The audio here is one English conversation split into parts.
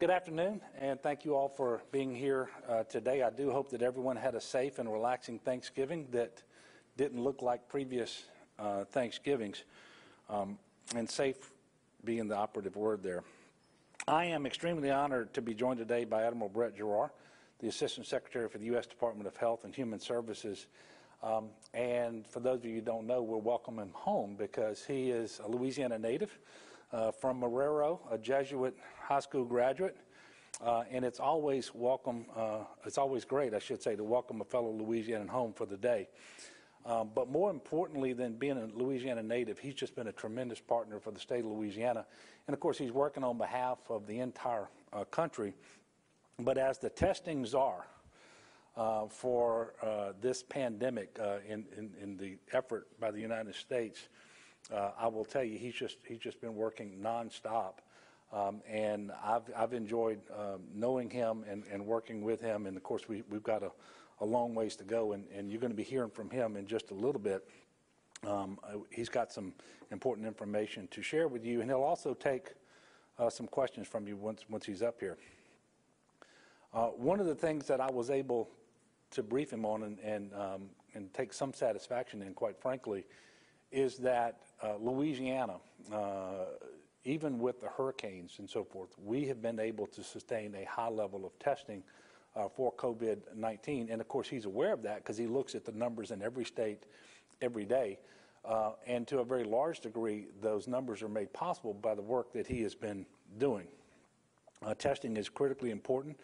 Good afternoon, and thank you all for being here today. I do hope that everyone had a safe and relaxing Thanksgiving that didn't look like previous Thanksgivings, and safe being the operative word there. I am extremely honored to be joined today by Admiral Gerard, the Assistant Secretary for the U.S. Department of Health and Human Services. And for those of you who don't know, we'll welcome him home because he is a Louisiana native from Marrero, a Jesuit high school graduate. And it's always great, I should say, to welcome a fellow Louisianan home for the day. But more importantly than being a Louisiana native, he's just been a tremendous partner for the state of Louisiana. And of course, he's working on behalf of the entire country. But as the testing czar for this pandemic in the effort by the United States, I will tell you, he's just been working nonstop. And I've enjoyed knowing him and working with him. And of course, we've got a long ways to go, and you're going to be hearing from him in just a little bit. He's got some important information to share with you, and he'll also take some questions from you once he's up here. One of the things that I was able to brief him on and take some satisfaction in, quite frankly, is that Louisiana, even with the hurricanes and so forth, we have been able to sustain a high level of testing for COVID-19. And of course, he's aware of that because he looks at the numbers in every state every day. And to a very large degree, those numbers are made possible by the work that he has been doing. Testing is critically important.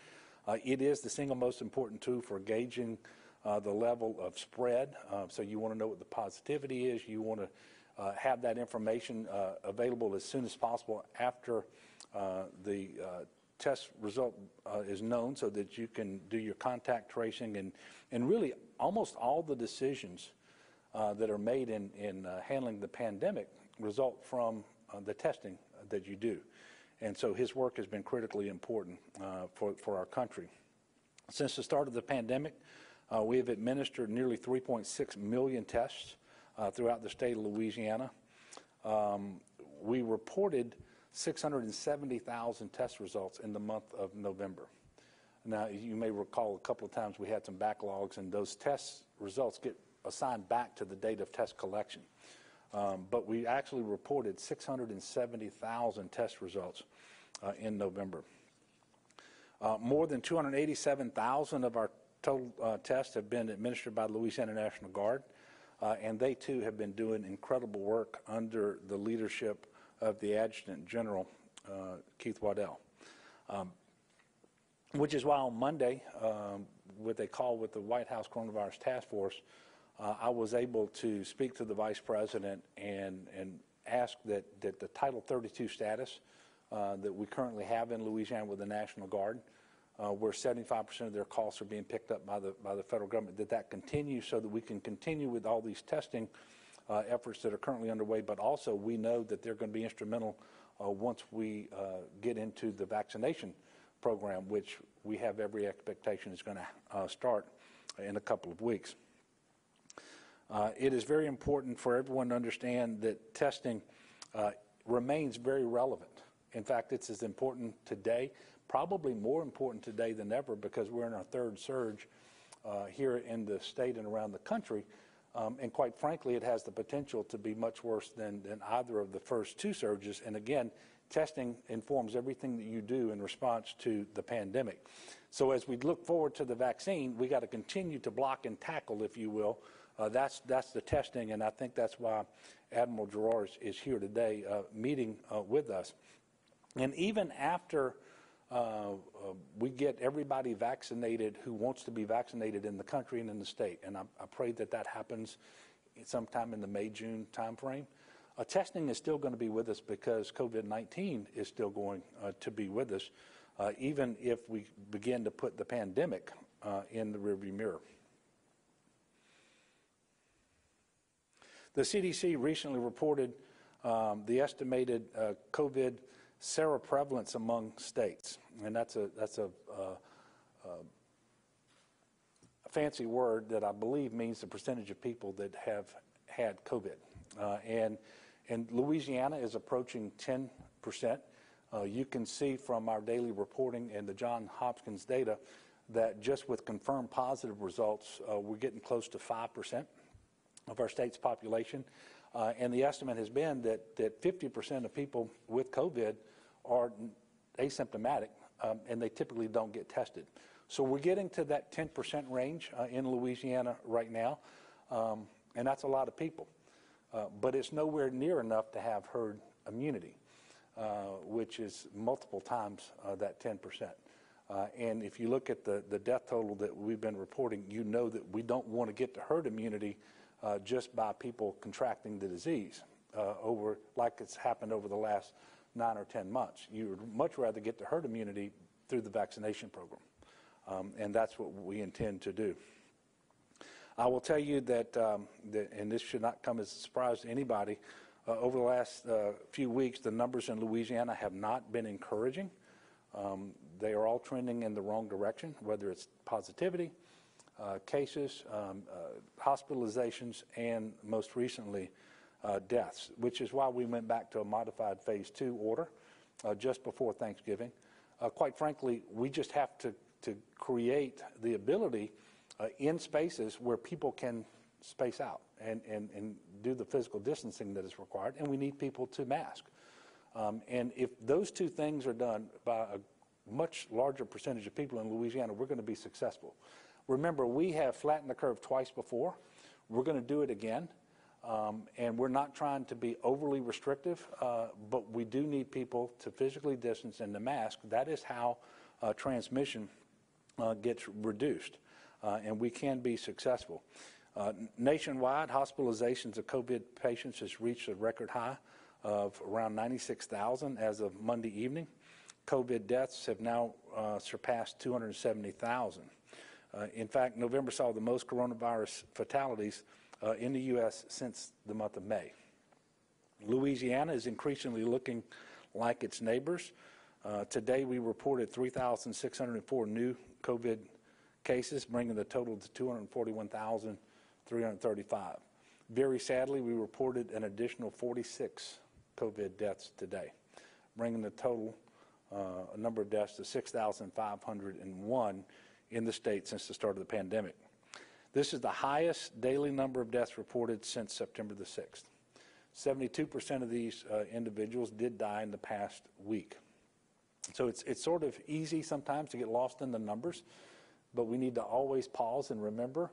It is the single most important tool for gauging the level of spread. So you want to know what the positivity is. You want to have that information available as soon as possible after the test result is known, so that you can do your contact tracing, and really almost all the decisions that are made in handling the pandemic result from the testing that you do. And so his work has been critically important for our country. Since the start of the pandemic, we have administered nearly 3.6 million tests throughout the state of Louisiana. We reported 670,000 test results in the month of November. Now, you may recall a couple of times we had some backlogs, and those test results get assigned back to the date of test collection. But we actually reported 670,000 test results in November. More than 287,000 of our total tests have been administered by the Louisiana National Guard, and they too have been doing incredible work under the leadership of the Adjutant General, Keith Waddell. Which is why on Monday, with a call with the White House Coronavirus Task Force, I was able to speak to the Vice President and ask that the Title 32 status that we currently have in Louisiana with the National Guard, where 75% of their costs are being picked up by the federal government, that continues so that we can continue with all these testing efforts that are currently underway, but also we know that they're going to be instrumental once we get into the vaccination program, which we have every expectation is going to start in a couple of weeks. It is very important for everyone to understand that testing remains very relevant. In fact, it's as important today, probably more important today than ever, because we're in our third surge here in the state and around the country. And quite frankly, it has the potential to be much worse than either of the first two surges. And again, testing informs everything that you do in response to the pandemic. So as we look forward to the vaccine, we got to continue to block and tackle, if you will. That's the testing, and I think that's why Admiral Gerard is here today meeting with us. And even after we get everybody vaccinated who wants to be vaccinated in the country and in the state, and I pray that happens sometime in the May-June timeframe, testing is still going to be with us because COVID-19 is still going to be with us, even if we begin to put the pandemic in the rearview mirror. The CDC recently reported the estimated COVID seroprevalence among states, and that's a fancy word that I believe means the percentage of people that have had COVID. And Louisiana is approaching 10%. You can see from our daily reporting and the Johns Hopkins data that just with confirmed positive results, we're getting close to 5% of our state's population. And the estimate has been that 50% of people with COVID are asymptomatic, and they typically don't get tested. So we're getting to that 10% range in Louisiana right now, and that's a lot of people. But it's nowhere near enough to have herd immunity, which is multiple times that 10%. And if you look at the death total that we've been reporting, you know that we don't want to get to herd immunity just by people contracting the disease over like it's happened over the last 9 or 10 months. You would much rather get to herd immunity through the vaccination program, and that's what we intend to do. I will tell you that, and this should not come as a surprise to anybody, over the last few weeks, the numbers in Louisiana have not been encouraging. They are all trending in the wrong direction, whether it's positivity, cases, hospitalizations, and most recently, deaths, which is why we went back to a modified phase 2 order just before Thanksgiving. Quite frankly, we just have to create the ability in spaces where people can space out and do the physical distancing that is required, and we need people to mask. And if those two things are done by a much larger percentage of people in Louisiana, we're going to be successful. Remember, we have flattened the curve twice before. We're going to do it again. And we're not trying to be overly restrictive, but we do need people to physically distance and to mask. That is how transmission gets reduced, and we can be successful. Nationwide, hospitalizations of COVID patients has reached a record high of around 96,000 as of Monday evening. COVID deaths have now surpassed 270,000. In fact, November saw the most coronavirus fatalities in the U.S. since the month of May. Louisiana is increasingly looking like its neighbors. Today we reported 3,604 new COVID cases, bringing the total to 241,335. Very sadly, we reported an additional 46 COVID deaths today, bringing the total number of deaths to 6,501 in the state since the start of the pandemic. This is the highest daily number of deaths reported since September the 6th. 72% of these individuals did die in the past week. So it's sort of easy sometimes to get lost in the numbers, but we need to always pause and remember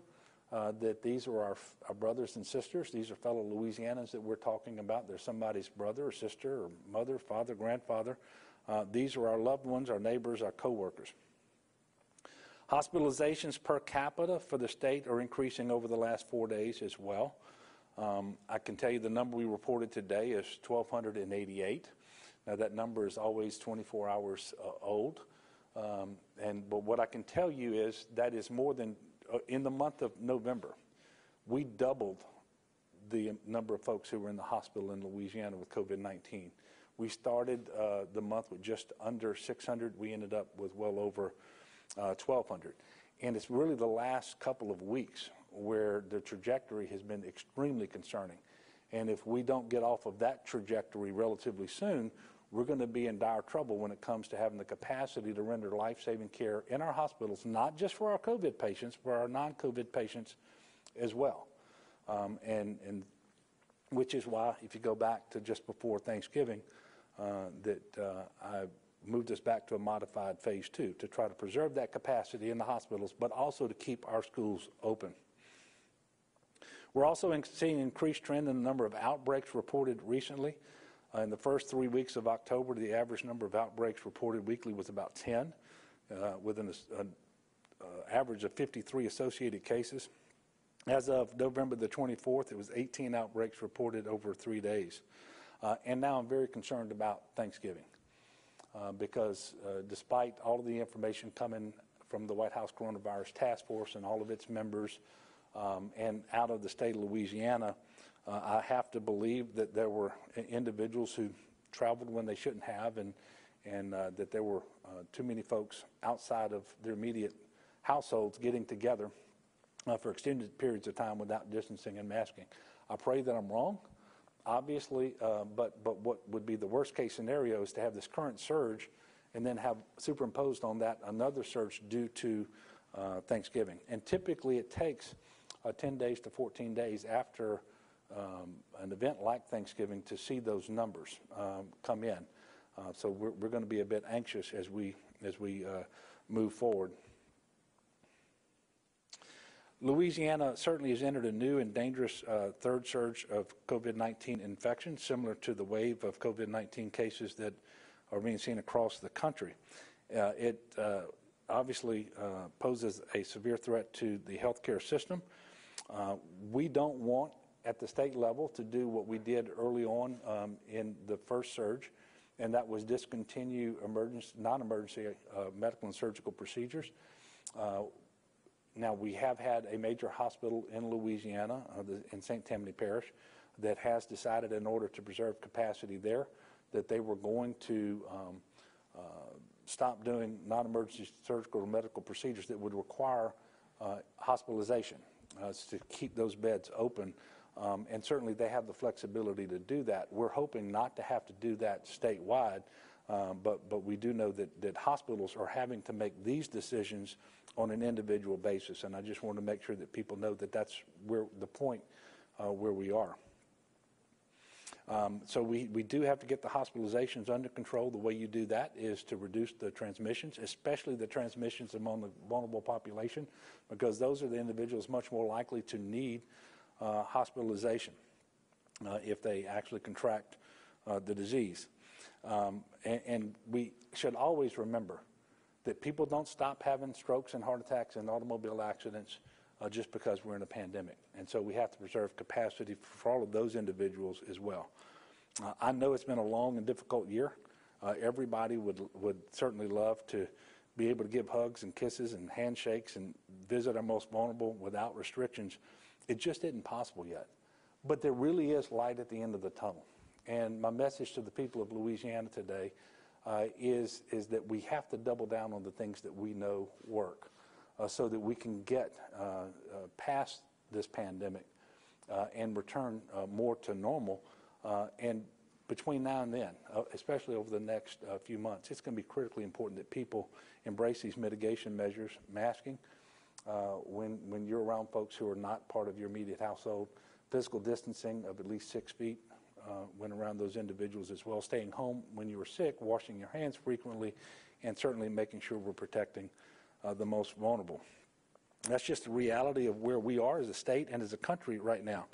that these are our brothers and sisters. These are fellow Louisianans that we're talking about. They're somebody's brother or sister or mother, father, grandfather. These are our loved ones, our neighbors, our coworkers. Hospitalizations per capita for the state are increasing over the last 4 days as well. I can tell you the number we reported today is 1,288. Now that number is always 24 hours old. But what I can tell you is that is more than, in the month of November, we doubled the number of folks who were in the hospital in Louisiana with COVID-19. We started the month with just under 600. We ended up with well over 1,200. And it's really the last couple of weeks where the trajectory has been extremely concerning. And if we don't get off of that trajectory relatively soon, we're going to be in dire trouble when it comes to having the capacity to render life-saving care in our hospitals, not just for our COVID patients, but our non-COVID patients as well. And which is why, if you go back to just before Thanksgiving, I moved us back to a modified phase 2 to try to preserve that capacity in the hospitals, but also to keep our schools open. We're also seeing increased trend in the number of outbreaks reported recently. In the first 3 weeks of October, the average number of outbreaks reported weekly was about 10, with an average of 53 associated cases. As of November the 24th, it was 18 outbreaks reported over 3 days. And now I'm very concerned about Thanksgiving because despite all of the information coming from the White House Coronavirus Task Force and all of its members and out of the state of Louisiana, I have to believe that there were individuals who traveled when they shouldn't have and that there were too many folks outside of their immediate households getting together for extended periods of time without distancing and masking. I pray that I'm wrong, obviously, but what would be the worst case scenario is to have this current surge and then have superimposed on that another surge due to Thanksgiving. And typically it takes 10 days to 14 days after an event like Thanksgiving to see those numbers come in. So we're going to be a bit anxious as we move forward. Louisiana certainly has entered a new and dangerous third surge of COVID-19 infections, similar to the wave of COVID-19 cases that are being seen across the country. It obviously poses a severe threat to the healthcare system. We don't want, at the state level, to do what we did early on in the first surge, and that was discontinue non-emergency medical and surgical procedures. Now, we have had a major hospital in Louisiana, in St. Tammany Parish, that has decided, in order to preserve capacity there, that they were going to stop doing non-emergency surgical or medical procedures that would require hospitalization to keep those beds open. And certainly they have the flexibility to do that. We're hoping not to have to do that statewide, but we do know that hospitals are having to make these decisions on an individual basis, and I just want to make sure that people know that that's where the point where we are. So we do have to get the hospitalizations under control. The way you do that is to reduce the transmissions, especially the transmissions among the vulnerable population, because those are the individuals much more likely to need hospitalization if they actually contract the disease. And we should always remember that people don't stop having strokes and heart attacks and automobile accidents just because we're in a pandemic. And so we have to preserve capacity for all of those individuals as well. I know it's been a long and difficult year. Everybody would certainly love to be able to give hugs and kisses and handshakes and visit our most vulnerable without restrictions. It just isn't possible yet. But there really is light at the end of the tunnel. And my message to the people of Louisiana today is that we have to double down on the things that we know work so that we can get past this pandemic and return more to normal. And between now and then, especially over the next few months, it's going to be critically important that people embrace these mitigation measures, masking when you're around folks who are not part of your immediate household, physical distancing of at least 6 feet when around those individuals as well, staying home when you are sick, washing your hands frequently, and certainly making sure we're protecting the most vulnerable. That's just the reality of where we are as a state and as a country right now.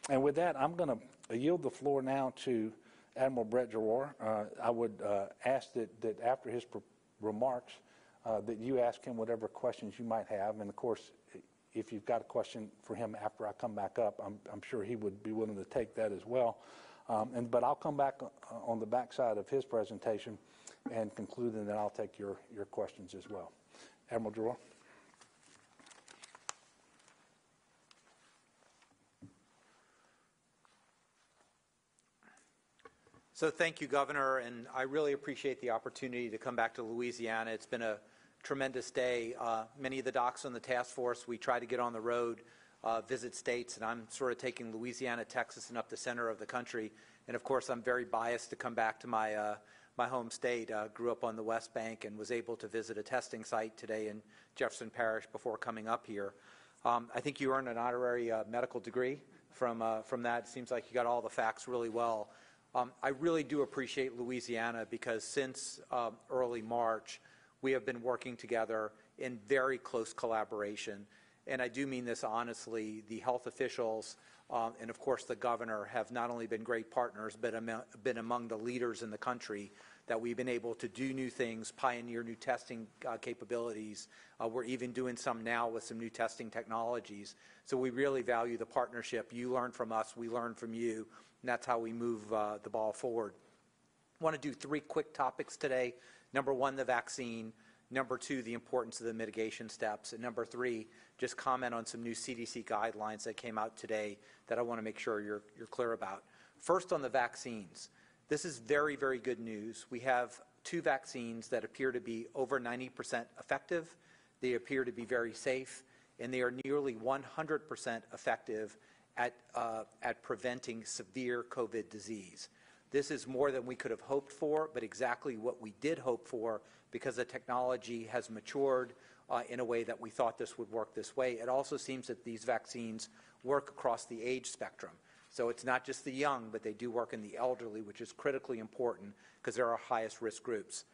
And with that, I'm going to yield the floor now to Admiral Brett Gerard. I would ask that after his remarks that you ask him whatever questions you might have. And of course, if you've got a question for him after I come back up, I'm sure he would be willing to take that as well. But I'll come back on the backside of his presentation and conclude, and then I'll take your questions as well. Admiral Gerard. So thank you, Governor, and I really appreciate the opportunity to come back to Louisiana. It's been a tremendous day. Many of the docs on the task force, we try to get on the road, visit states, and I'm sort of taking Louisiana, Texas, and up the center of the country. And of course, I'm very biased to come back to my my home state. Grew up on the West Bank and was able to visit a testing site today in Jefferson Parish before coming up here. I think you earned an honorary medical degree from that. It seems like you got all the facts really well. I really do appreciate Louisiana because since early March, we have been working together in very close collaboration. And I do mean this honestly. The health officials and, of course, the governor have not only been great partners, but been among the leaders in the country that we've been able to do new things, pioneer new testing capabilities. We're even doing some now with some new testing technologies. So we really value the partnership. You learn from us, we learn from you, and that's how we move the ball forward. I want to do 3 quick topics today. Number 1, the vaccine. Number 2, the importance of the mitigation steps. And number 3, just comment on some new CDC guidelines that came out today that I want to make sure you're clear about. First, on the vaccines. This is very, very good news. We have 2 vaccines that appear to be over 90% effective. They appear to be very safe, and they are nearly 100% effective at preventing severe COVID disease. This is more than we could have hoped for, but exactly what we did hope for because the technology has matured in a way that we thought this would work this way. It also seems that these vaccines work across the age spectrum. So it's not just the young, but they do work in the elderly, which is critically important because they're our highest risk groups.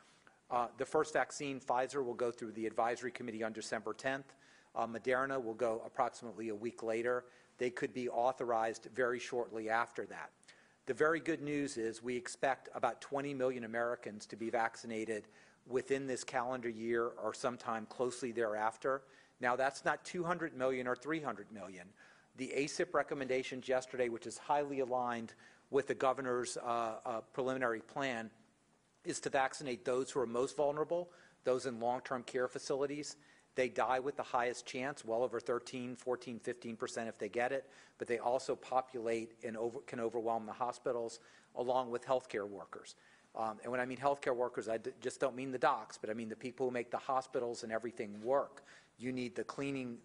The first vaccine, Pfizer, will go through the advisory committee on December 10th. Moderna will go approximately a week later. They could be authorized very shortly after that. The very good news is we expect about 20 million Americans to be vaccinated within this calendar year or sometime closely thereafter. Now, that's not 200 million or 300 million. The ACIP recommendations yesterday, which is highly aligned with the governor's preliminary plan, is to vaccinate those who are most vulnerable, those in long-term care facilities. They die with the highest chance, well over 13, 14, 15% if they get it, but they also populate and can overwhelm the hospitals along with healthcare workers. And when I mean healthcare workers, I just don't mean the docs, but I mean the people who make the hospitals and everything work. You need the cleaning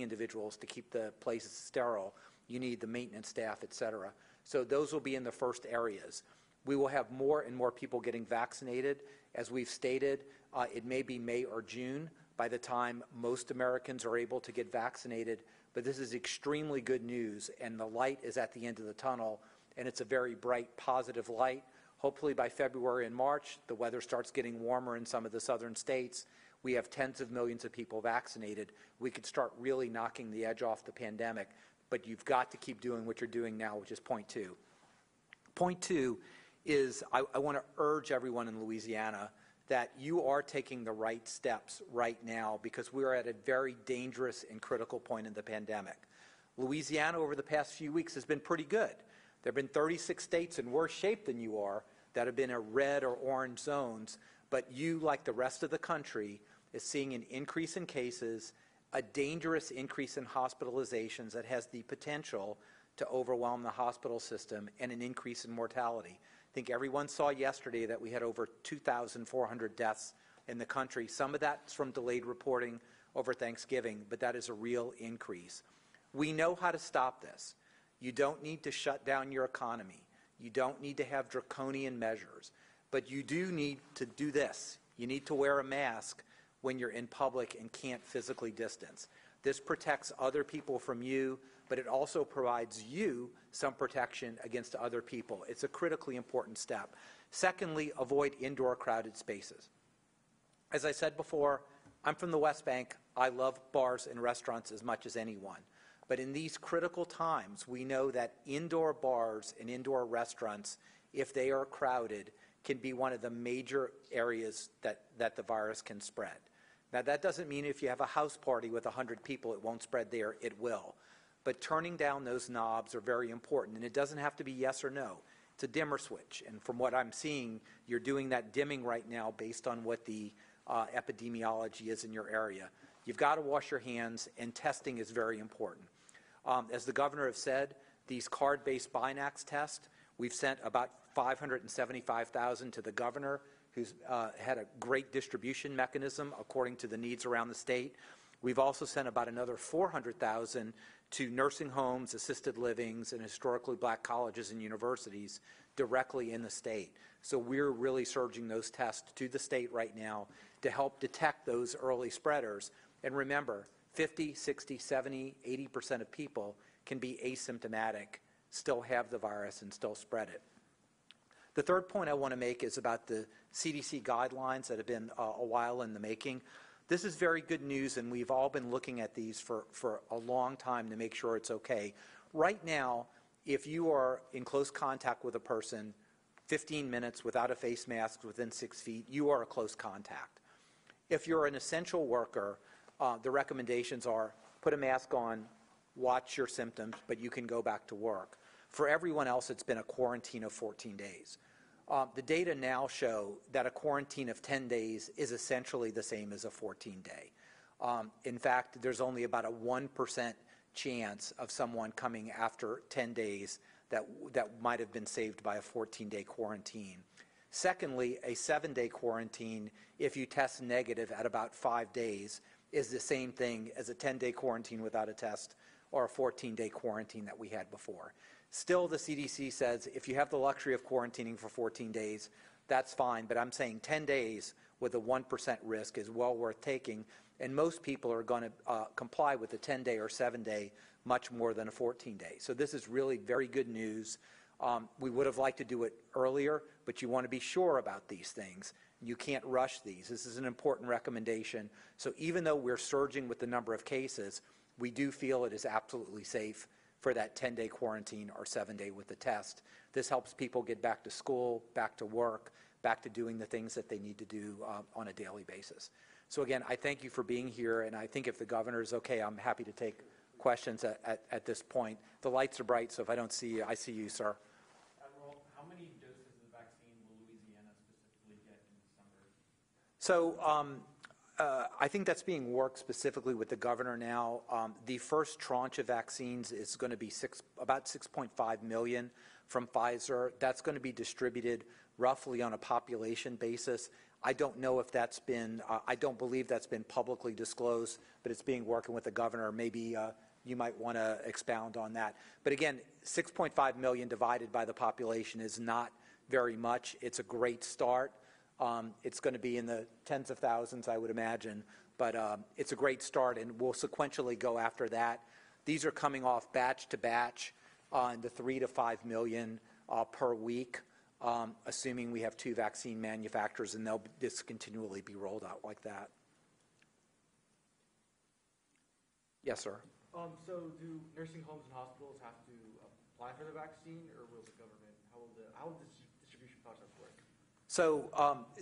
individuals to keep the places sterile. You need the maintenance staff, et cetera. So those will be in the first areas. We will have more and more people getting vaccinated. As we've stated, it may be May or June by the time most Americans are able to get vaccinated, but this is extremely good news, and the light is at the end of the tunnel, and it's a very bright, positive light. Hopefully by February and March, the weather starts getting warmer in some of the southern states. We have tens of millions of people vaccinated. We could start really knocking the edge off the pandemic, but you've got to keep doing what you're doing now, which is point two. Point two is I want to urge everyone in Louisiana that you are taking the right steps right now because we are at a very dangerous and critical point in the pandemic. Louisiana over the past few weeks has been pretty good. There have been 36 states in worse shape than you are that have been in red or orange zones, but you, like the rest of the country, is seeing an increase in cases, a dangerous increase in hospitalizations that has the potential to overwhelm the hospital system, and an increase in mortality. I think everyone saw yesterday that we had over 2,400 deaths in the country. Some of that's from delayed reporting over Thanksgiving, but that is a real increase. We know how to stop this. You don't need to shut down your economy. You don't need to have draconian measures, but you do need to do this. You need to wear a mask when you're in public and can't physically distance. This protects other people from you, but it also provides you some protection against other people. It's a critically important step. Secondly, avoid indoor crowded spaces. As I said before, I'm from the West Bank. I love bars and restaurants as much as anyone. But in these critical times, we know that indoor bars and indoor restaurants, if they are crowded, can be one of the major areas that the virus can spread. Now, that doesn't mean if you have a house party with 100 people, it won't spread there. It will. But turning down those knobs are very important, and it doesn't have to be yes or no. It's a dimmer switch, and from what I'm seeing, you're doing that dimming right now based on what the epidemiology is in your area. You've got to wash your hands, and testing is very important. As the governor has said, these card-based Binax tests, we've sent about 575,000 to the governor, who's had a great distribution mechanism according to the needs around the state. We've also sent about another 400,000 to nursing homes, assisted livings, and historically black colleges and universities directly in the state. So we're really surging those tests to the state right now to help detect those early spreaders. And remember, 50, 60, 70, 80% of people can be asymptomatic, still have the virus, and still spread it. The third point I want to make is about the CDC guidelines that have been a while in the making. This is very good news, and we've all been looking at these for a long time to make sure it's okay. Right now, if you are in close contact with a person 15 minutes without a face mask within 6 feet, you are a close contact. If you're an essential worker, the recommendations are put a mask on, watch your symptoms, but you can go back to work. For everyone else, it's been a quarantine of 14 days. The data now show that a quarantine of 10 days is essentially the same as a 14-day. In fact, there's only about a 1% chance of someone coming after 10 days that might have been saved by a 14-day quarantine. Secondly, a 7-day quarantine, if you test negative at about 5 days, is the same thing as a 10-day quarantine without a test or a 14-day quarantine that we had before. Still, the CDC says if you have the luxury of quarantining for 14 days, that's fine, but I'm saying 10 days with a 1% risk is well worth taking, and most people are going to comply with a 10-day or 7-day much more than a 14-day. So this is really very good news. We would have liked to do it earlier, but you want to be sure about these things. You can't rush these. This is an important recommendation. So even though we're surging with the number of cases, we do feel it is absolutely safe for that 10-day quarantine or 7-day with the test. This helps people get back to school, back to work, back to doing the things that they need to do on a daily basis. So again, I thank you for being here, and I think if the governor is okay, I'm happy to take questions at this point. The lights are bright, so if I don't see you, I see you, sir. Admiral, how many doses of the vaccine will Louisiana specifically get in December? So I think that's being worked specifically with the governor now. The first tranche of vaccines is going to be about 6.5 million from Pfizer. That's going to be distributed roughly on a population basis. I don't know if that's been, I don't believe that's been publicly disclosed, but it's being working with the governor. Maybe you might want to expound on that. But again, 6.5 million divided by the population is not very much. It's a great start. It's going to be in the tens of thousands, I would imagine, but it's a great start, and we'll sequentially go after that. These are coming off batch to batch in the 3 to 5 million per week, assuming we have 2 vaccine manufacturers, and they'll just continually be rolled out like that. Yes, sir. So do nursing homes and hospitals have to apply for the vaccine, or will the government, how will this distribution process work? So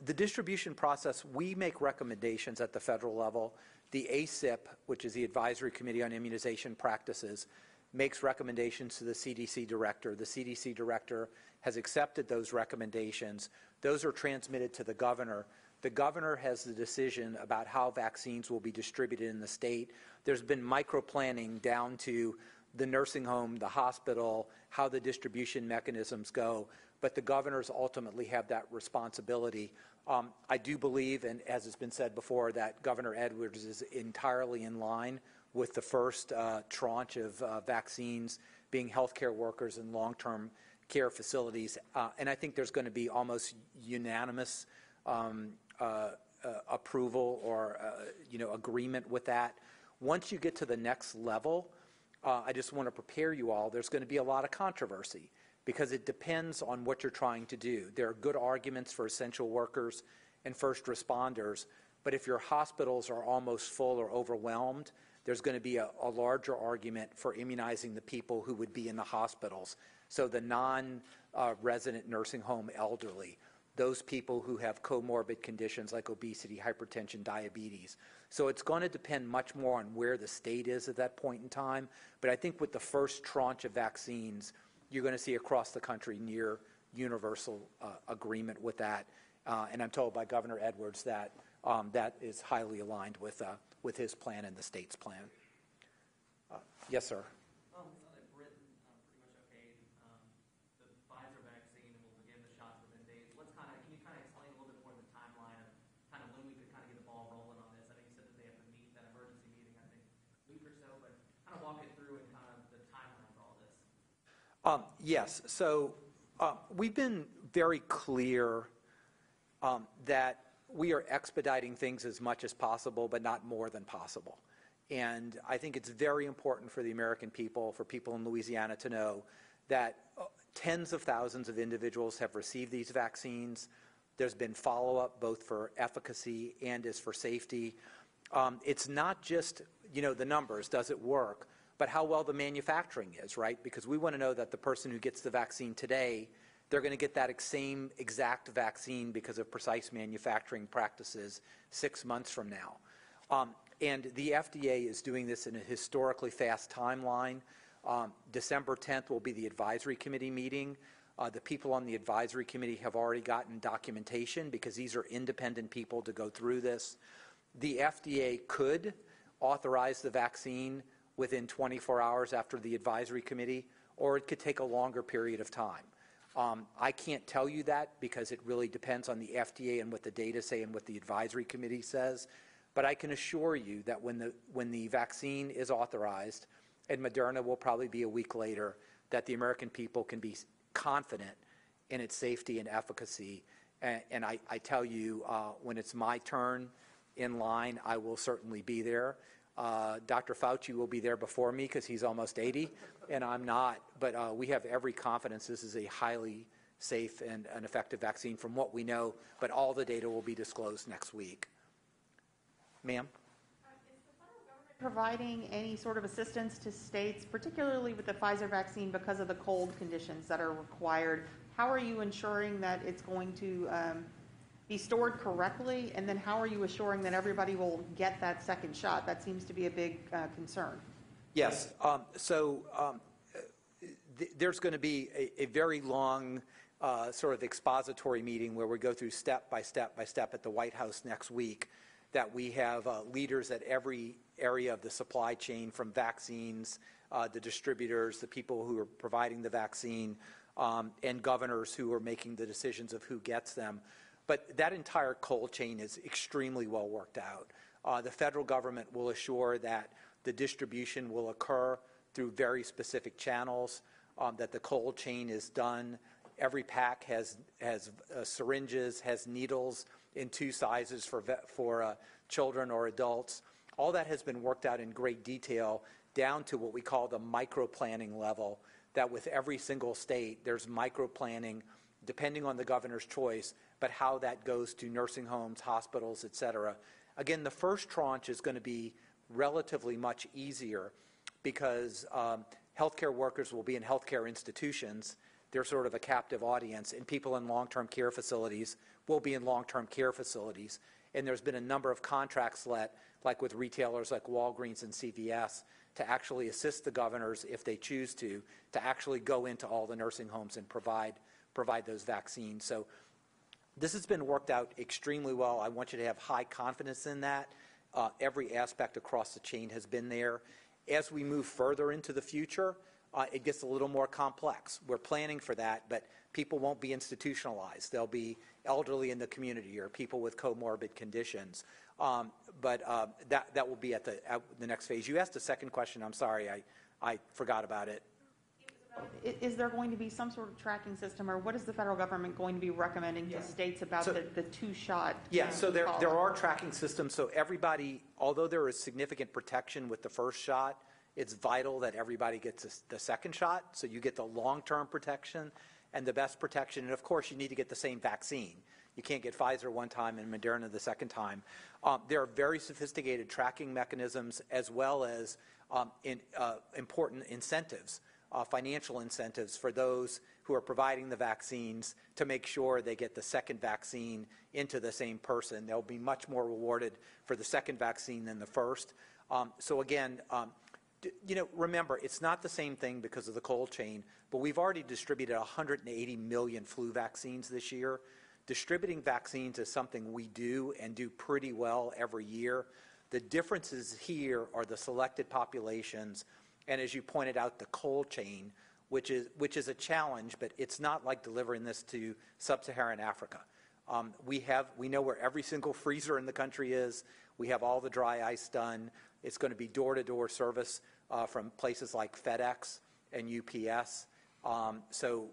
the distribution process, we make recommendations at the federal level. The ACIP, which is the Advisory Committee on Immunization Practices, makes recommendations to the CDC director. The CDC director has accepted those recommendations. Those are transmitted to the governor. The governor has the decision about how vaccines will be distributed in the state. There's been micro-planning down to the nursing home, the hospital, how the distribution mechanisms go, but the governors ultimately have that responsibility. I do believe, and as has been said before, that Governor Edwards is entirely in line with the first tranche of vaccines being healthcare workers in long-term care facilities. And I think there's going to be almost unanimous approval or agreement with that. Once you get to the next level, I just want to prepare you all, there's going to be a lot of controversy because it depends on what you're trying to do. There are good arguments for essential workers and first responders, but if your hospitals are almost full or overwhelmed, there's going to be a larger argument for immunizing the people who would be in the hospitals. So the non-resident nursing home elderly, those people who have comorbid conditions like obesity, hypertension, diabetes. So it's going to depend much more on where the state is at that point in time. But I think with the first tranche of vaccines, you're going to see across the country near universal agreement with that. And I'm told by Governor Edwards that that is highly aligned with his plan and the state's plan. Yes, sir. Britain pretty much okayed the Pfizer vaccine and will begin the shots within days. Can you kind of explain a little bit more of the timeline of kind of when we could kind of get the ball rolling on this? I know you said that they have to meet that emergency meeting, I think, a week or so, but kind of walk it through and kind of the timeline for all this. Yes. So we've been very clear that we are expediting things as much as possible, but not more than possible. And I think it's very important for the American people, for people in Louisiana to know that tens of thousands of individuals have received these vaccines. There's been follow-up both for efficacy and as for safety. It's not just, the numbers, does it work, but how well the manufacturing is, right? Because we want to know that the person who gets the vaccine today, they're going to get that same exact vaccine because of precise manufacturing practices 6 months from now. And the FDA is doing this in a historically fast timeline. December 10th will be the advisory committee meeting. The people on the advisory committee have already gotten documentation because these are independent people to go through this. The FDA could authorize the vaccine within 24 hours after the advisory committee, or it could take a longer period of time. I can't tell you that because it really depends on the FDA and what the data say and what the advisory committee says. But I can assure you that when the vaccine is authorized, and Moderna will probably be a week later, that the American people can be confident in its safety and efficacy. And I tell you, when it's my turn in line, I will certainly be there. Dr. Fauci will be there before me because he's almost 80, and I'm not. But we have every confidence this is a highly safe and an effective vaccine from what we know, but all the data will be disclosed next week. Ma'am? Is the federal government providing any sort of assistance to states, particularly with the Pfizer vaccine, because of the cold conditions that are required? How are you ensuring that it's going to be stored correctly? And then how are you assuring that everybody will get that second shot? That seems to be a big concern. Yes. There's going to be a very long sort of expository meeting where we go through step by step by step at the White House next week, that we have leaders at every area of the supply chain, from vaccines, the distributors, the people who are providing the vaccine, and governors who are making the decisions of who gets them. But that entire cold chain is extremely well worked out. The federal government will assure that the distribution will occur through very specific channels, that the cold chain is done. Every pack has syringes, has needles in 2 sizes for children or adults. All that has been worked out in great detail, down to what we call the micro-planning level, that with every single state there's micro-planning, depending on the governor's choice, but how that goes to nursing homes, hospitals, et cetera. Again, the first tranche is going to be relatively much easier because healthcare workers will be in healthcare institutions. They're sort of a captive audience, and people in long-term care facilities will be in long-term care facilities. And there's been a number of contracts let, like with retailers like Walgreens and CVS, to actually assist the governors, if they choose to actually go into all the nursing homes and provide those vaccines. So this has been worked out extremely well. I want you to have high confidence in that. Every aspect across the chain has been there. As we move further into the future, it gets a little more complex. We're planning for that, but people won't be institutionalized. They'll be elderly in the community or people with comorbid conditions. But that will be at the next phase. You asked a second question. I'm sorry, I forgot about it. Is there going to be some sort of tracking system, or what is the federal government going to be recommending to states about the 2-shot? Yeah, so there are tracking systems. So everybody, although there is significant protection with the first shot, it's vital that everybody gets the second shot, so you get the long-term protection and the best protection. And of course, you need to get the same vaccine. You can't get Pfizer one time and Moderna the second time. There are very sophisticated tracking mechanisms, as well as important incentives, financial incentives for those who are providing the vaccines to make sure they get the second vaccine into the same person. They'll be much more rewarded for the second vaccine than the first. So again, remember, it's not the same thing because of the cold chain, but we've already distributed 180 million flu vaccines this year. Distributing vaccines is something we do and do pretty well every year. The differences here are the selected populations, and as you pointed out, the cold chain, which is a challenge, but it's not like delivering this to sub-Saharan Africa. We know where every single freezer in the country is. We have all the dry ice done. It's going to be door-to-door service from places like FedEx and UPS. So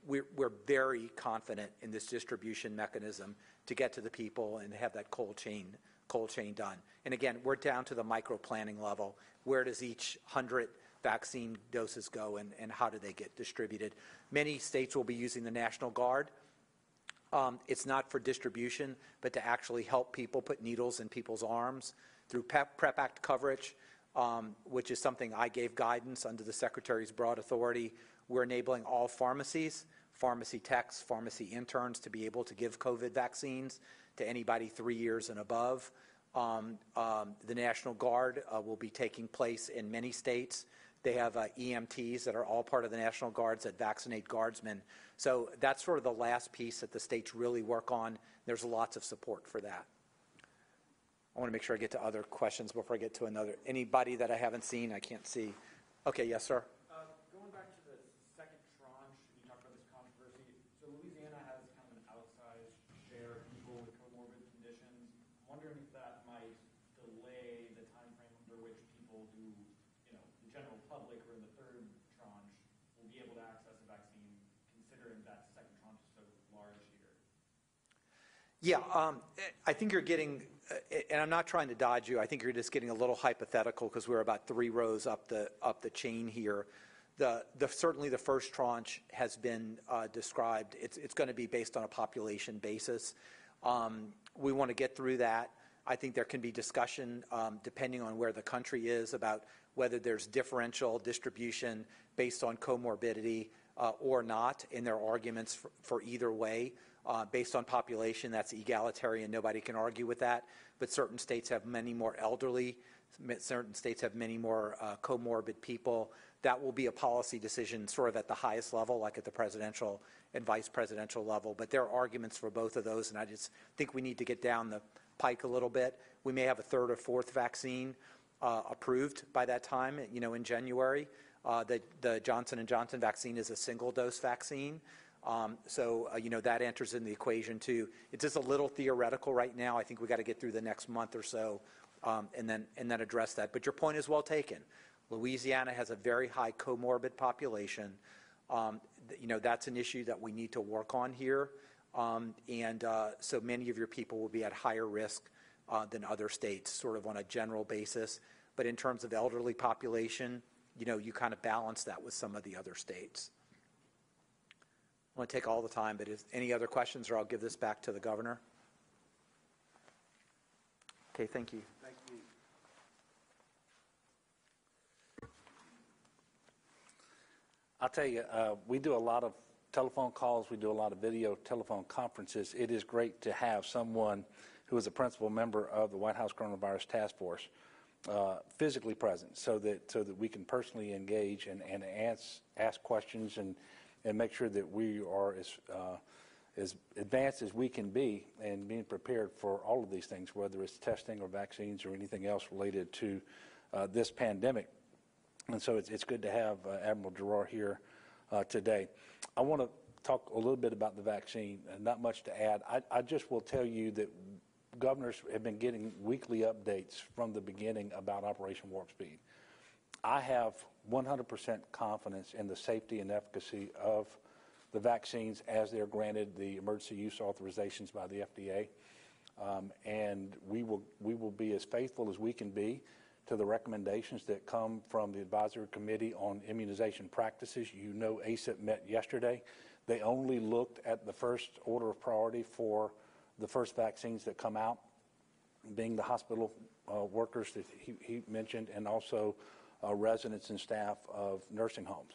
we're very confident in this distribution mechanism to get to the people and have that cold chain done. And again, we're down to the micro-planning level. Where does each 100 vaccine doses go, and how do they get distributed? Many states will be using the National Guard. It's not for distribution, but to actually help people put needles in people's arms through PrEP Act coverage, which is something I gave guidance under the Secretary's broad authority. We're enabling all pharmacies, pharmacy techs, pharmacy interns to be able to give COVID vaccines to anybody 3 years and above. The National Guard will be taking place in many states. They have EMTs that are all part of the National Guards that vaccinate guardsmen. So that's sort of the last piece that the states really work on. There's lots of support for that. I want to make sure I get to other questions before I get to another. Anybody that I haven't seen, I can't see. Okay, yes, sir. Going back to the second tranche, you talked about this controversy. So Louisiana has kind of an outsized share of people with comorbid conditions. I'm wondering if that might delay the time frame under which people who, the general public or in the third tranche will be able to access a vaccine, considering that second tranche is so large here? Yeah, I think you're getting, and I'm not trying to dodge you, I think you're just getting a little hypothetical because we're about 3 rows up the chain here. Certainly the first tranche has been described. It's going to be based on a population basis. We want to get through that. I think there can be discussion depending on where the country is about whether there's differential distribution based on comorbidity or not, and there are arguments for either way. Based on population, that's egalitarian. Nobody can argue with that. But certain states have many more elderly. Certain states have many more comorbid people. That will be a policy decision sort of at the highest level, like at the presidential and vice presidential level. But there are arguments for both of those, and I just think we need to get down the pike a little bit. We may have a third or fourth vaccine approved by that time, in January. The Johnson & Johnson vaccine is a single-dose vaccine. So that enters in the equation too. It's just a little theoretical right now. I think we got to get through the next month or so and then address that. But your point is well taken. Louisiana has a very high comorbid population. That's an issue that we need to work on here. So many of your people will be at higher risk than other states, sort of on a general basis. But in terms of elderly population, you kind of balance that with some of the other states. I want to take all the time, but if any other questions, or I'll give this back to the governor. Okay, thank you. Thank you. I'll tell you, we do a lot of telephone calls. We do a lot of video telephone conferences. It is great to have someone who is a principal member of the White House Coronavirus Task Force physically present so that we can personally engage and ask questions and make sure that we are as advanced as we can be and being prepared for all of these things, whether it's testing or vaccines or anything else related to this pandemic. And so it's good to have Admiral Gerard here today. I want to talk a little bit about the vaccine, not much to add. I just will tell you that governors have been getting weekly updates from the beginning about Operation Warp Speed. I have 100% confidence in the safety and efficacy of the vaccines as they're granted the emergency use authorizations by the FDA. And we will be as faithful as we can be to the recommendations that come from the Advisory Committee on Immunization Practices. ACIP met yesterday. They only looked at the first order of priority for the first vaccines that come out, being the hospital workers that he mentioned, and also residents and staff of nursing homes.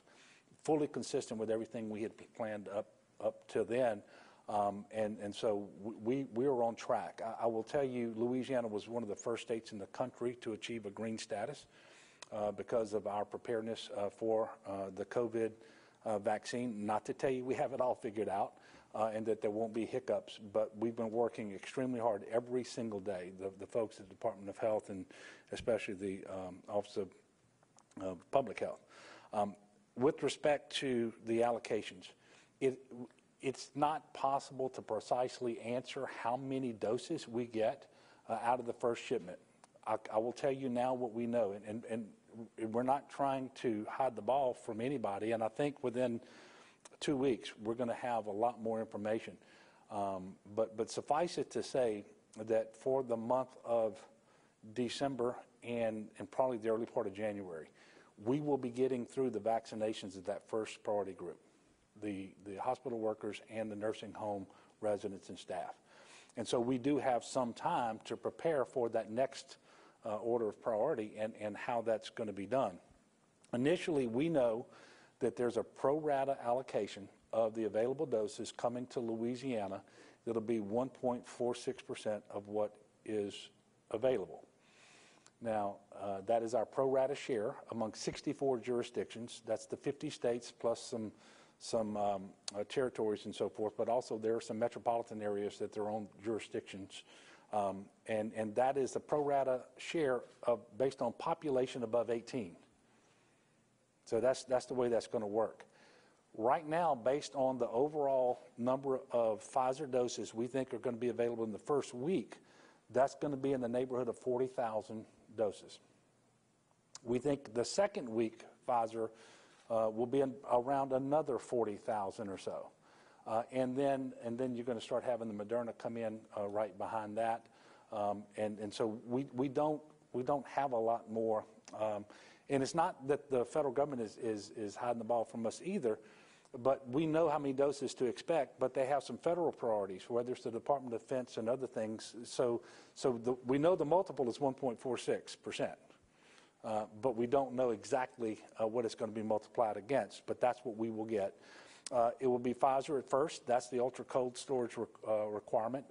Fully consistent with everything we had planned up to then. And so we are on track. I will tell you, Louisiana was one of the first states in the country to achieve a green status because of our preparedness for the COVID vaccine. Not to tell you we have it all figured out and that there won't be hiccups, but we've been working extremely hard every single day, the folks at the Department of Health and especially the Office of Public Health. With respect to the allocations, it's not possible to precisely answer how many doses we get out of the first shipment. I will tell you now what we know, and we're not trying to hide the ball from anybody, and I think within 2 weeks we're going to have a lot more information. But suffice it to say that for the month of December and probably the early part of January, we will be getting through the vaccinations of that first priority group. The hospital workers and the nursing home residents and staff. And so we do have some time to prepare for that next order of priority and how that's going to be done. Initially, we know that there's a pro rata allocation of the available doses coming to Louisiana that'll be 1.46% of what is available. Now, that is our pro rata share among 64 jurisdictions. That's the 50 states plus some territories and so forth, but also there are some metropolitan areas that their own jurisdictions. And that is the pro rata share based on population above 18. So that's the way that's going to work. Right now, based on the overall number of Pfizer doses we think are going to be available in the first week, that's going to be in the neighborhood of 40,000 doses. We think the second week Pfizer will be around another 40,000 or so. And then you're going to start having the Moderna come in right behind that. And so we don't have a lot more. And it's not that the federal government is hiding the ball from us either, but we know how many doses to expect, but they have some federal priorities, whether it's the Department of Defense and other things. So we know the multiple is 1.46%, but we don't know exactly what it's going to be multiplied against, but that's what we will get. It will be Pfizer at first. That's the ultra-cold storage requirement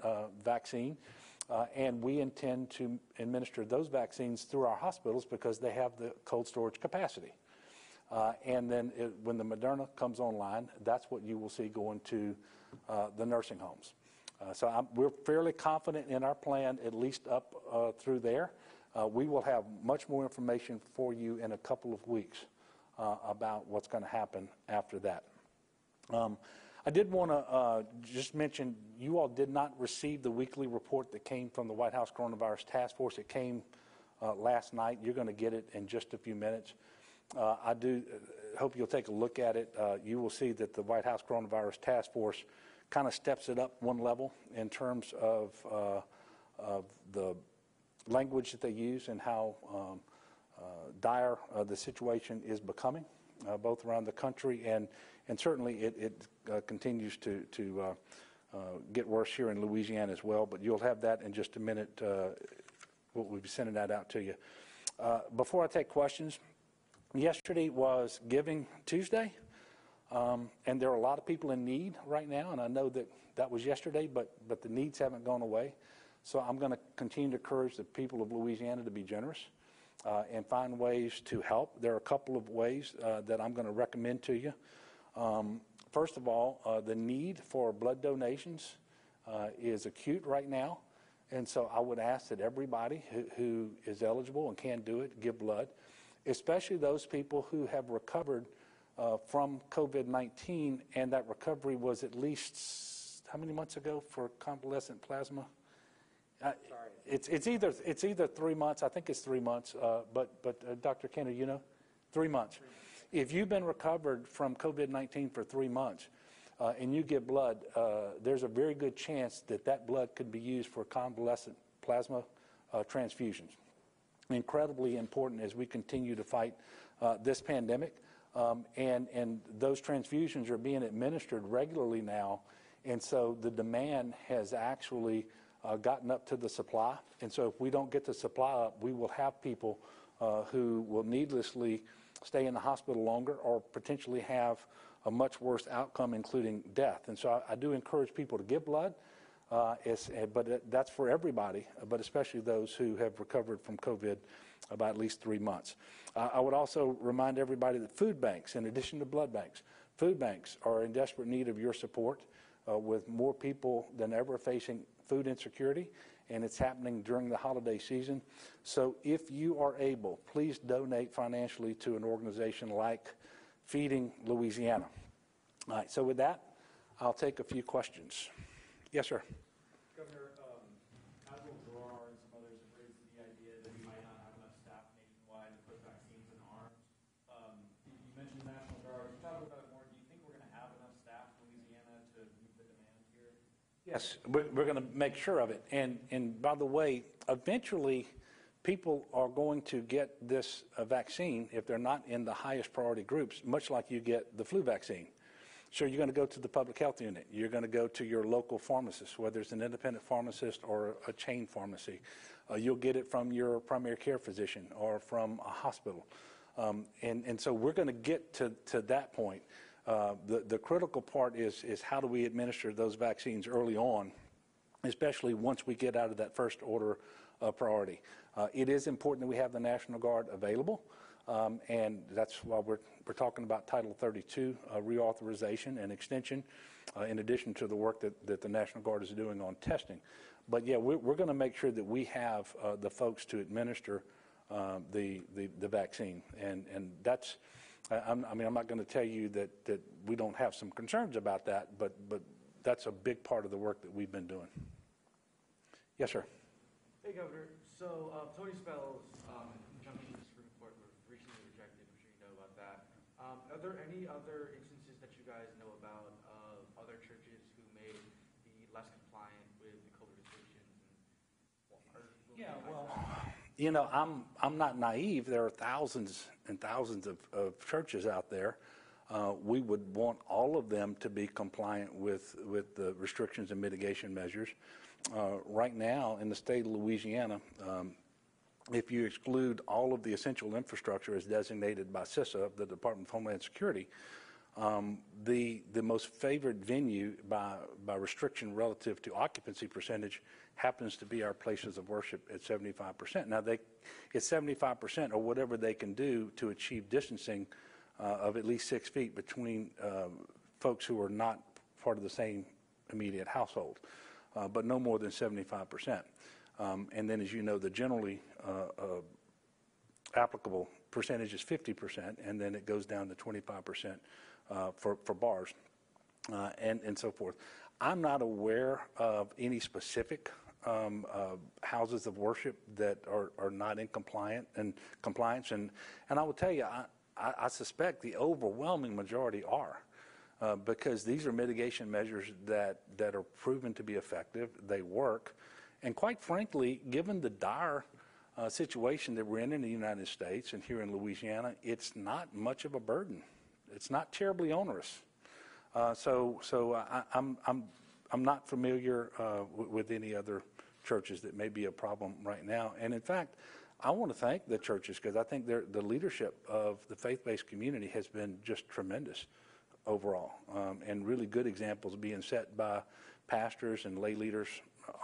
vaccine. And we intend to administer those vaccines through our hospitals because they have the cold storage capacity. And then when the Moderna comes online, that's what you will see going to the nursing homes. So we're fairly confident in our plan, at least up through there. We will have much more information for you in a couple of weeks about what's going to happen after that. I did want to just mention, you all did not receive the weekly report that came from the White House Coronavirus Task Force. It came last night. You're going to get it in just a few minutes. I do hope you'll take a look at it. You will see that the White House Coronavirus Task Force kind of steps it up one level in terms of the language that they use and how dire the situation is becoming, both around the country and certainly it continues to get worse here in Louisiana as well. But you'll have that in just a minute. We'll be sending that out to you. Before I take questions, yesterday was Giving Tuesday, and there are a lot of people in need right now, and I know that was yesterday, but the needs haven't gone away. So I'm going to continue to encourage the people of Louisiana to be generous and find ways to help. There are a couple of ways that I'm going to recommend to you. First of all, the need for blood donations is acute right now, and so I would ask that everybody who is eligible and can do it, give blood, especially those people who have recovered from COVID-19, and that recovery was at least, how many months ago for convalescent plasma? It's either 3 months, I think it's 3 months, but Dr. Kenner, you know, 3 months. If you've been recovered from COVID-19 for 3 months and you give blood, there's a very good chance that blood could be used for convalescent plasma transfusions. Incredibly important as we continue to fight this pandemic. And those transfusions are being administered regularly now, and so the demand has actually gotten up to the supply. And so if we don't get the supply up, we will have people who will needlessly stay in the hospital longer or potentially have a much worse outcome, including death. And so I do encourage people to give blood, but that's for everybody, but especially those who have recovered from COVID by at least 3 months. I would also remind everybody that food banks, in addition to blood banks, food banks are in desperate need of your support, with more people than ever facing food insecurity, and it's happening during the holiday season. So if you are able, please donate financially to an organization like Feeding Louisiana. All right, so with that, I'll take a few questions. Yes, sir. Governor, Admiral Gerard and some others have raised the idea that we might not have enough staff nationwide to put vaccines in arms. You mentioned the National Guard. Can you talk about it more? Do you think we're going to have enough staff in Louisiana to meet the demand here? Yes, we're going to make sure of it. And by the way, eventually people are going to get this vaccine if they're not in the highest priority groups, much like you get the flu vaccine. So you're going to go to the public health unit. You're going to go to your local pharmacist, whether it's an independent pharmacist or a chain pharmacy. You'll get it from your primary care physician or from a hospital. And so we're going to get to that point. The critical part is how do we administer those vaccines early on, especially once we get out of that first order priority. It is important that we have the National Guard available, and that's why we're talking about Title 32 reauthorization and extension, in addition to the work that the National Guard is doing on testing. But yeah, we're going to make sure that we have the folks to administer the vaccine, and that's. I'm not going to tell you that we don't have some concerns about that, but that's a big part of the work that we've been doing. Yes, sir. Hey, Governor. So Tony Spells, in conjunction with the Supreme Court, were recently rejected. I'm sure you know about that. Are there any other instances that you guys know about of other churches who may be less compliant with the COVID restrictions? Yeah, well, I'm not naive. There are thousands and thousands of churches out there. We would want all of them to be compliant with the restrictions and mitigation measures. Right now, in the state of Louisiana, if you exclude all of the essential infrastructure as designated by CISA, the Department of Homeland Security, the most favored venue by restriction relative to occupancy percentage happens to be our places of worship at 75%. Now, it's 75% or whatever they can do to achieve distancing of at least 6 feet between folks who are not part of the same immediate household, but no more than 75%. And then, as you know, the generally applicable percentage is 50%, and then it goes down to 25% for bars and so forth. I'm not aware of any specific houses of worship that are not in compliance, and I will tell you, I suspect the overwhelming majority are, because these are mitigation measures that are proven to be effective. They work, and quite frankly, given the dire situation that we're in the United States and here in Louisiana, it's not much of a burden. It's not terribly onerous. So I'm not familiar with any other churches that may be a problem right now. And in fact, I want to thank the churches, because I think the leadership of the faith-based community has been just tremendous overall, and really good examples being set by pastors and lay leaders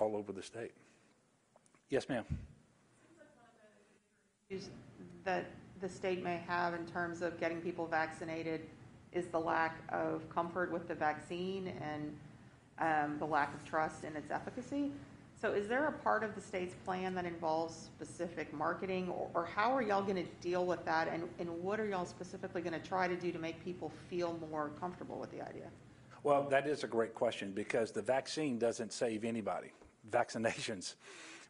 all over the state. Yes, ma'am. That the state may have in terms of getting people vaccinated is the lack of comfort with the vaccine and the lack of trust in its efficacy. So is there a part of the state's plan that involves specific marketing, or how are y'all going to deal with that, and what are y'all specifically going to try to do to make people feel more comfortable with the idea? Well, that is a great question, because the vaccine doesn't save anybody. Vaccinations,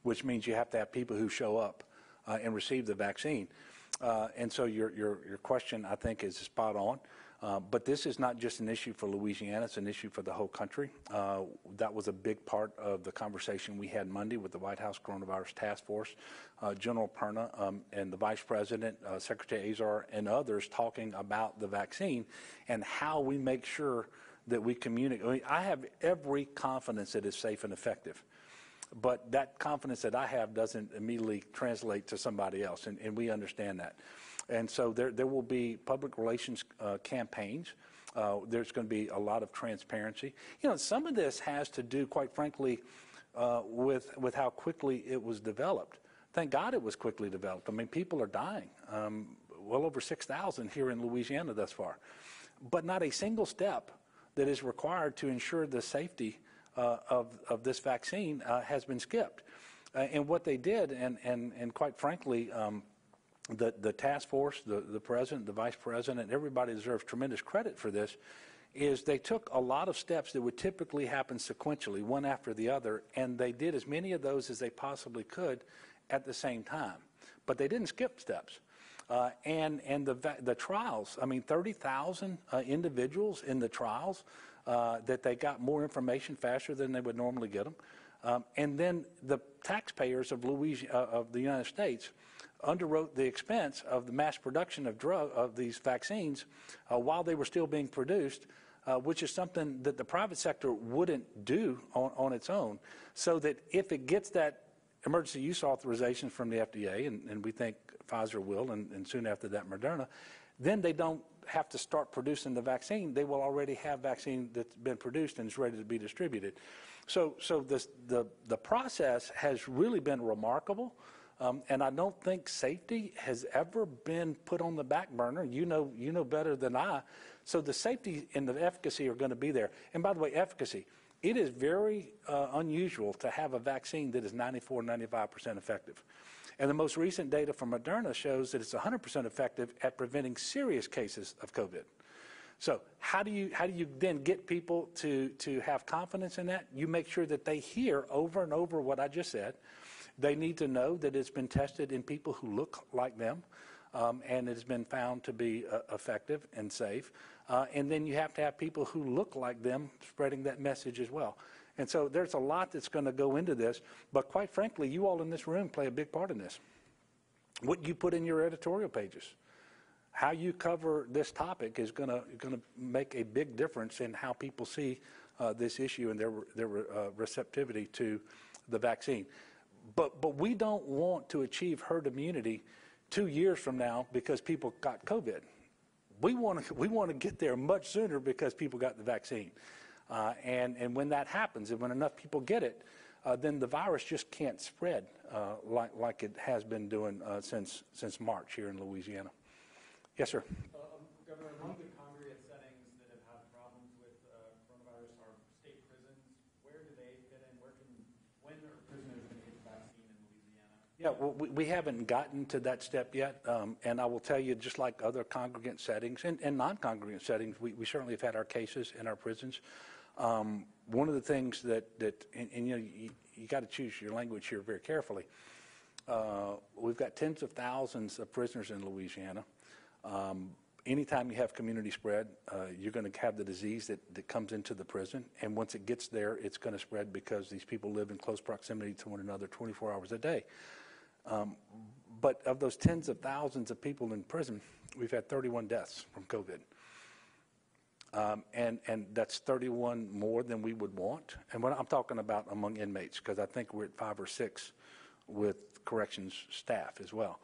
which means you have to have people who show up and receive the vaccine. And so your question, I think, is spot on. But this is not just an issue for Louisiana, it's an issue for the whole country. That was a big part of the conversation we had Monday with the White House Coronavirus Task Force, General Perna and the Vice President, Secretary Azar, and others talking about the vaccine and how we make sure that we communicate. I mean, I have every confidence that it's safe and effective. But that confidence that I have doesn't immediately translate to somebody else, and we understand that. And so there will be public relations campaigns. There's going to be a lot of transparency. You know, some of this has to do, quite frankly, with how quickly it was developed. Thank God it was quickly developed. I mean, people are dying, well over 6,000 here in Louisiana thus far. But not a single step that is required to ensure the safety of this vaccine has been skipped. And what they did, and quite frankly, the task force, the president, the vice president, everybody deserves tremendous credit for this, is they took a lot of steps that would typically happen sequentially, one after the other, and they did as many of those as they possibly could at the same time. But they didn't skip steps. And the trials, I mean, 30,000 individuals in the trials, that they got more information faster than they would normally get them. And then the taxpayers of the United States underwrote the expense of the mass production of these vaccines while they were still being produced, which is something that the private sector wouldn't do on its own. So that if it gets that emergency use authorization from the FDA, and we think Pfizer will, and soon after that Moderna, then they don't have to start producing the vaccine. They will already have vaccine that's been produced and is ready to be distributed. So the process has really been remarkable, and I don't think safety has ever been put on the back burner. You know better than I. So the safety and the efficacy are going to be there. And by the way, efficacy. It is very unusual to have a vaccine that is 94, 95% effective. And the most recent data from Moderna shows that it's 100% effective at preventing serious cases of COVID. So how do you then get people to have confidence in that? You make sure that they hear over and over what I just said, They need to know that it's been tested in people who look like them, and it has been found to be effective and safe. And then you have to have people who look like them spreading that message as well. And so there's a lot that's going to go into this, but quite frankly, you all in this room play a big part in this. What you put in your editorial pages, how you cover this topic is going to make a big difference in how people see this issue and their receptivity to the vaccine. But we don't want to achieve herd immunity 2 years from now because people got COVID. We want to get there much sooner because people got the vaccine. And when that happens, and when enough people get it, then the virus just can't spread like it has been doing since March here in Louisiana. Yes, sir. Governor, among the congregate settings that have had problems with coronavirus are state prisons. Where do they fit in? When are prisoners going to get the vaccine in Louisiana? Yeah, well, we haven't gotten to that step yet, and I will tell you, just like other congregant settings and non-congregant settings, we certainly have had our cases in our prisons. One of the things that and you know, you got to choose your language here very carefully. We've got tens of thousands of prisoners in Louisiana. Anytime you have community spread, you're going to have the disease that comes into the prison, and once it gets there, it's going to spread because these people live in close proximity to one another 24 hours a day. But of those tens of thousands of people in prison, we've had 31 deaths from COVID. And that's 31 more than we would want. And what I'm talking about among inmates, because I think we're at 5 or 6 with corrections staff as well.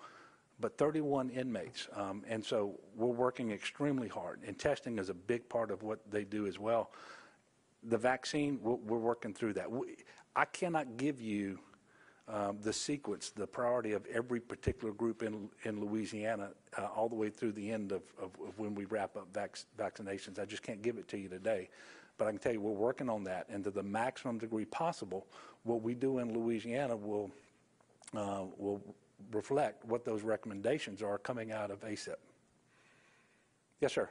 But 31 inmates. And so we're working extremely hard. And testing is a big part of what they do as well. The vaccine, we're working through that. I cannot give you the sequence, the priority of every particular group in Louisiana all the way through the end of when we wrap up vaccinations. I just can't give it to you today. But I can tell you we're working on that. And to the maximum degree possible, what we do in Louisiana will reflect what those recommendations are coming out of ACIP. Yes, sir.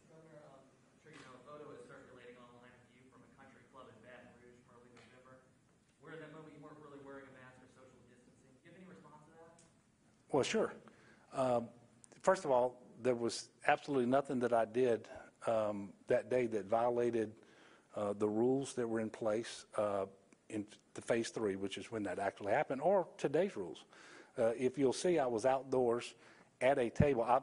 Governor, I'm sure you know a photo is circulating online of you from a country club in Baton Rouge from early November, where in that moment you weren't really wearing a mask or social distancing. Do you have any response to that? Well, sure. First of all, there was absolutely nothing that I did that day that violated the rules that were in place in the phase 3, which is when that actually happened, or today's rules. If you'll see, I was outdoors at a table. I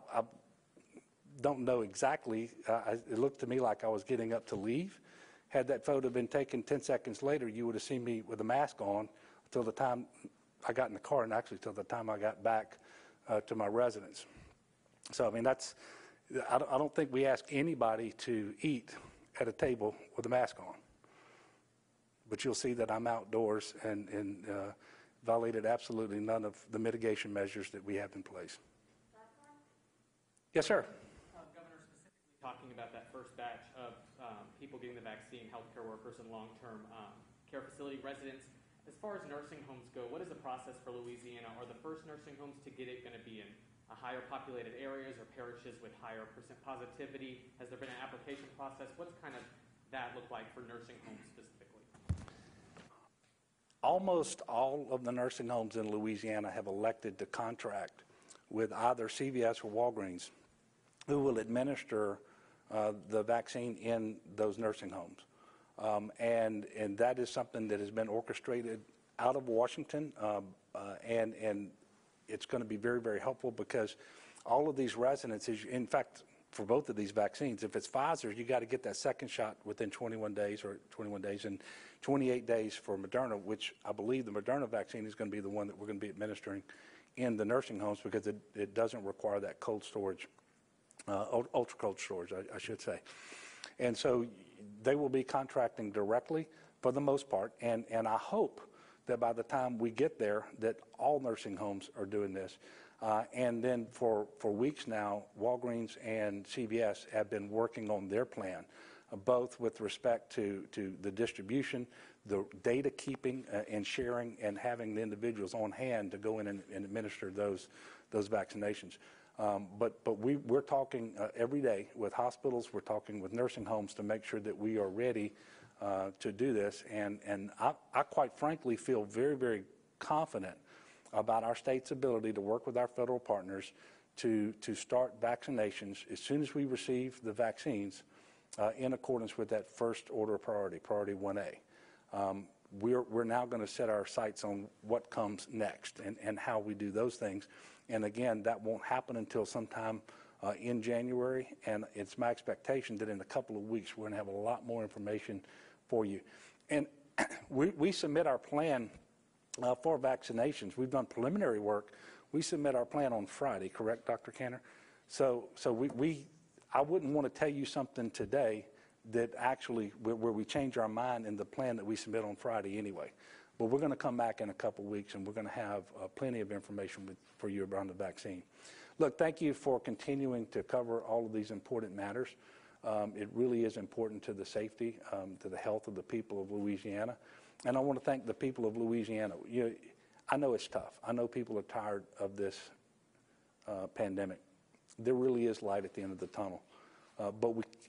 don't know exactly. It looked to me like I was getting up to leave. Had that photo been taken 10 seconds later, you would have seen me with a mask on until the time I got in the car, and actually till the time I got back to my residence. So, I mean, I don't think we ask anybody to eat at a table with a mask on. But you'll see that I'm outdoors and violated absolutely none of the mitigation measures that we have in place. Yes, sir. Governor, specifically talking about that first batch of people getting the vaccine, healthcare workers and long-term care facility residents, as far as nursing homes go, what is the process for Louisiana? Are the first nursing homes to get it going to be in higher populated areas or parishes with higher percent positivity? Has there been an application process? What's kind of that look like for nursing homes specifically? Almost all of the nursing homes in Louisiana have elected to contract with either CVS or Walgreens, who will administer the vaccine in those nursing homes. And that is something that has been orchestrated out of Washington, and it's going to be very, very helpful because all of these residents, in fact, for both of these vaccines, if it's Pfizer, you got to get that second shot within 21 days, and 28 days for Moderna, which I believe the Moderna vaccine is going to be the one that we're going to be administering in the nursing homes because it doesn't require that cold storage, ultra cold storage, I should say. And so they will be contracting directly for the most part, and I hope that by the time we get there that all nursing homes are doing this. And then for weeks now, Walgreens and CVS have been working on their plan, both with respect to the distribution, the data keeping and sharing, and having the individuals on hand to go in and administer those vaccinations. But we're talking every day with hospitals, we're talking with nursing homes to make sure that we are ready to do this. And I quite frankly feel very, very confident about our state's ability to work with our federal partners to start vaccinations as soon as we receive the vaccines in accordance with that first order of priority, priority 1A. We're now going to set our sights on what comes next and how we do those things. And again, that won't happen until sometime in January, and it's my expectation that in a couple of weeks we're going to have a lot more information for you. And we submit our plan for vaccinations. We've done preliminary work. We submit our plan on Friday, correct, Dr. Cantor? So I wouldn't want to tell you something today that actually where we change our mind in the plan that we submit on Friday anyway. But we're going to come back in a couple of weeks, and we're going to have plenty of information for you around the vaccine. Look, thank you for continuing to cover all of these important matters. It really is important to the safety, to the health of the people of Louisiana. And I want to thank the people of Louisiana. I know it's tough. I know people are tired of this pandemic. There really is light at the end of the tunnel.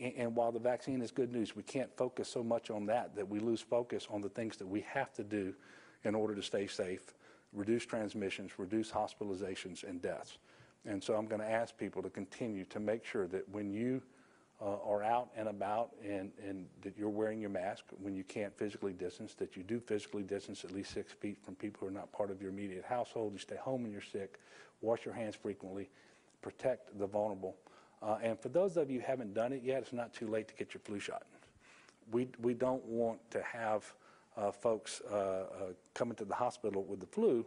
And while the vaccine is good news, we can't focus so much on that we lose focus on the things that we have to do in order to stay safe, reduce transmissions, reduce hospitalizations and deaths. And so I'm going to ask people to continue to make sure that when you are out and about and that you're wearing your mask, when you can't physically distance, that you do physically distance at least 6 feet from people who are not part of your immediate household. You stay home when you're sick, wash your hands frequently, protect the vulnerable. And for those of you who haven't done it yet, it's not too late to get your flu shot. We don't want to have folks come into the hospital with the flu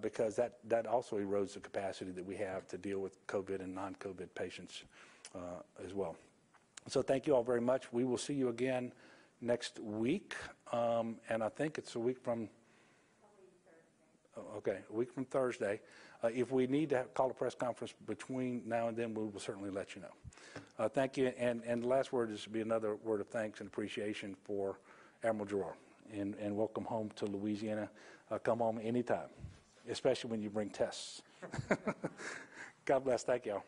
because that also erodes the capacity that we have to deal with COVID and non-COVID patients as well. So thank you all very much. We will see you again next week, and I think it's a week from a week from Thursday. If we need to call a press conference between now and then, we will certainly let you know. Thank you, and the last word is to be another word of thanks and appreciation for Admiral Gerard, and welcome home to Louisiana. Come home anytime, especially when you bring tests. God bless. Thank you all.